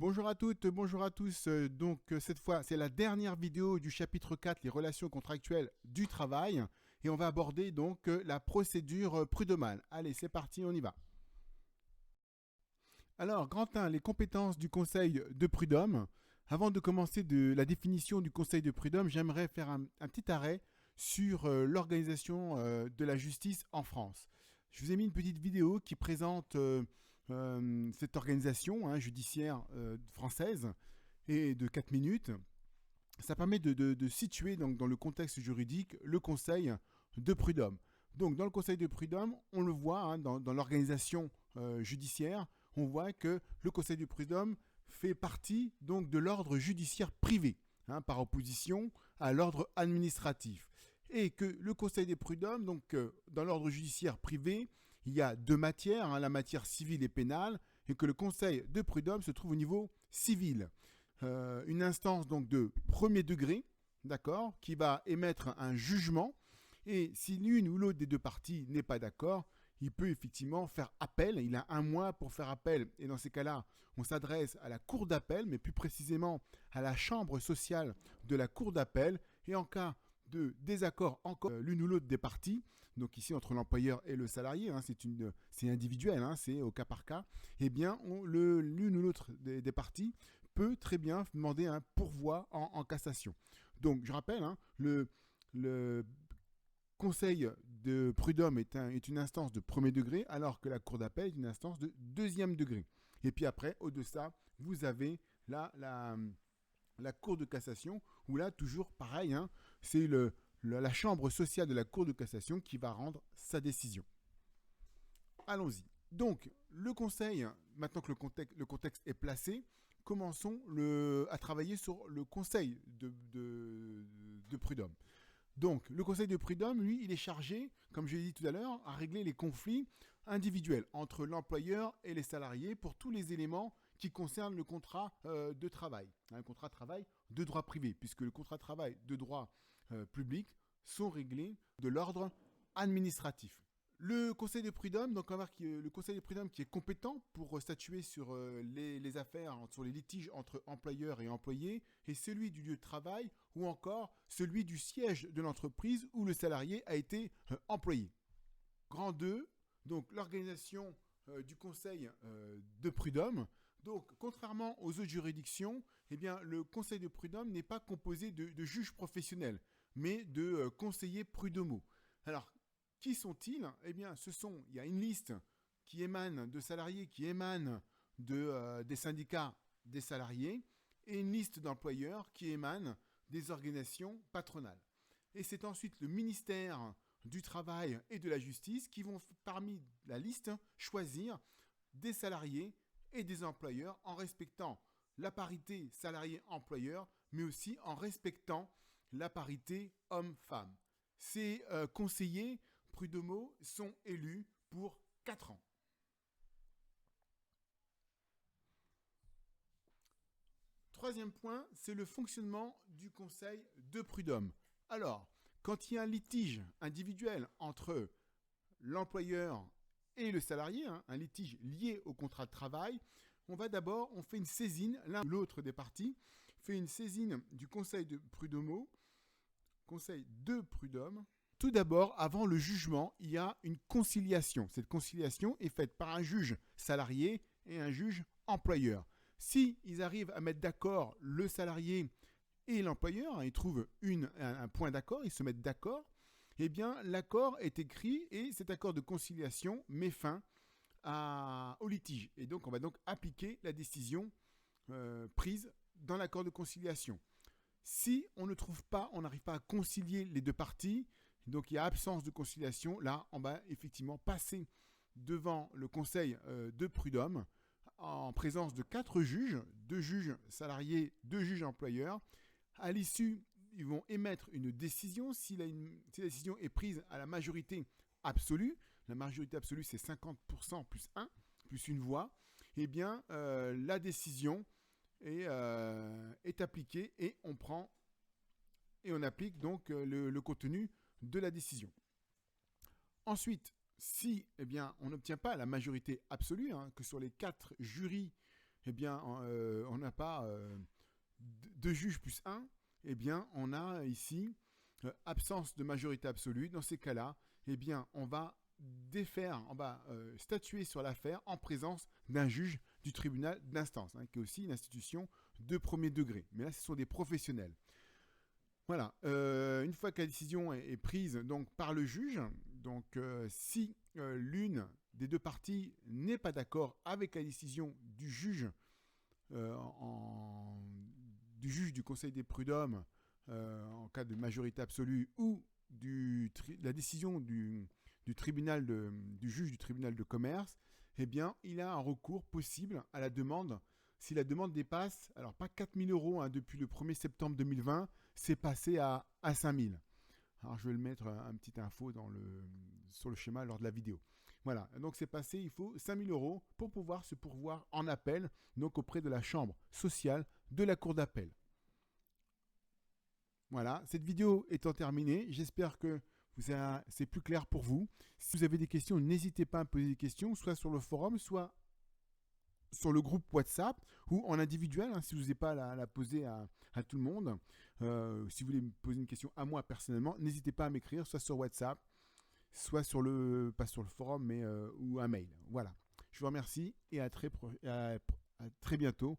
Bonjour à toutes, bonjour à tous. Cette fois, c'est la dernière vidéo du chapitre 4, les relations contractuelles du travail. Et on va aborder la procédure prud'homale. Allez, c'est parti, on y va. Alors, grand 1, les compétences du conseil de prud'homme. Avant de commencer la définition du conseil de prud'homme, j'aimerais faire un petit arrêt sur l'organisation de la justice en France. Je vous ai mis une petite vidéo qui présente cette organisation judiciaire française et de 4 minutes. Ça permet de situer dans le contexte juridique le conseil de prud'homme. Donc dans le conseil de prud'homme, on le voit dans l'organisation judiciaire, on voit que le conseil de prud'homme fait partie donc de l'ordre judiciaire privé, par opposition à l'ordre administratif. Et que le conseil des prud'hommes, dans l'ordre judiciaire privé, il y a deux matières, la matière civile et pénale, et que le conseil de prud'homme se trouve au niveau civil. Une instance donc de premier degré, d'accord, qui va émettre un jugement, et si l'une ou l'autre des deux parties n'est pas d'accord, il peut effectivement faire appel. Il a un mois pour faire appel, et dans ces cas-là, on s'adresse à la cour d'appel, mais plus précisément à la chambre sociale de la cour d'appel, et en cas de désaccord encore l'une ou l'autre des parties, donc ici entre l'employeur et le salarié, c'est individuel, c'est au cas par cas, eh bien l'une ou l'autre des parties peut très bien demander un pourvoi en cassation. Donc je rappelle, le conseil de prud'homme est une instance de premier degré, alors que la cour d'appel est une instance de deuxième degré. Et puis après, au-delà de ça, vous avez la cour de cassation, où là, toujours pareil, c'est la chambre sociale de la cour de cassation qui va rendre sa décision. Allons-y. Donc, le conseil, maintenant que le contexte est placé, commençons à travailler sur le conseil de prud'homme. Donc, le conseil de prud'homme, lui, il est chargé, comme je l'ai dit tout à l'heure, à régler les conflits individuels entre l'employeur et les salariés pour tous les éléments qui concernent le contrat de travail. Un contrat de travail de droit privé, puisque le contrat de travail de droit public sont réglés de l'ordre administratif. Le conseil de prud'homme, donc on va voir que le conseil de prud'homme qui est compétent pour statuer sur les affaires, sur les litiges entre employeurs et employés, et celui du lieu de travail ou encore celui du siège de l'entreprise où le salarié a été employé. Grand 2, donc l'organisation du conseil de prud'homme. Donc, contrairement aux autres juridictions, eh bien, le conseil de prud'homme n'est pas composé de juges professionnels, mais de conseillers prud'homaux. Alors, qui sont-ils? Eh bien, il y a une liste qui émane de salariés, qui émane des syndicats des salariés, et une liste d'employeurs qui émane des organisations patronales. Et c'est ensuite le ministère du Travail et de la Justice qui vont, parmi la liste, choisir des salariés et des employeurs en respectant la parité salarié-employeur, mais aussi en respectant la parité homme-femme. Ces conseillers prud'homaux sont élus pour 4 ans. Troisième point, c'est le fonctionnement du conseil de prud'homme. Alors, quand il y a un litige individuel entre l'employeur et le salarié, un litige lié au contrat de travail, on fait une saisine, l'un ou l'autre des parties fait une saisine du conseil de prud'homaux, conseil de prud'homme. Tout d'abord, avant le jugement, il y a une conciliation. Cette conciliation est faite par un juge salarié et un juge employeur. Si ils arrivent à mettre d'accord le salarié et l'employeur, ils trouvent un point d'accord, ils se mettent d'accord, eh bien l'accord est écrit et cet accord de conciliation met fin au litige. Et donc on va donc appliquer la décision prise dans l'accord de conciliation. Si on ne trouve pas, on n'arrive pas à concilier les deux parties, donc il y a absence de conciliation, là on va effectivement passer devant le conseil de prud'homme en présence de 4 juges, 2 juges salariés, 2 juges employeurs. À l'issue, ils vont émettre une décision. Si la décision est prise à la majorité absolue, la majorité absolue c'est 50% plus 1, plus une voix, eh bien la décision est appliquée et on applique donc le contenu de la décision. Ensuite, si on n'obtient pas la majorité absolue, que sur les 4 jurys, eh bien, on n'a pas deux juges plus un, eh bien, on a ici absence de majorité absolue. Dans ces cas-là, eh bien, on va statuer sur l'affaire en présence d'un juge du tribunal d'instance, hein, qui est aussi une institution de premier degré. Mais là, ce sont des professionnels. Voilà. Une fois que la décision est prise donc par le juge, donc si l'une des deux parties n'est pas d'accord avec la décision du juge du juge du Conseil des prud'hommes en cas de majorité absolue ou la décision du juge du tribunal de commerce, eh bien, il a un recours possible à la demande. Si la demande dépasse, alors pas 4 000 euros hein, depuis le 1er septembre 2020, c'est passé à 5 000. Alors je vais le mettre un petit info sur le schéma lors de la vidéo. Voilà, donc c'est passé, il faut 5 000 euros pour pouvoir se pourvoir en appel, donc auprès de la chambre sociale de la cour d'appel. Voilà, cette vidéo étant terminée, j'espère que c'est plus clair pour vous. Si vous avez des questions, n'hésitez pas à me poser des questions, soit sur le forum, soit sur le groupe WhatsApp ou en individuel, hein, si vous n'avez pas à la poser à tout le monde. Si vous voulez me poser une question à moi personnellement, n'hésitez pas à m'écrire, soit sur WhatsApp, soit pas sur le forum, mais ou un mail. Voilà. Je vous remercie et à très bientôt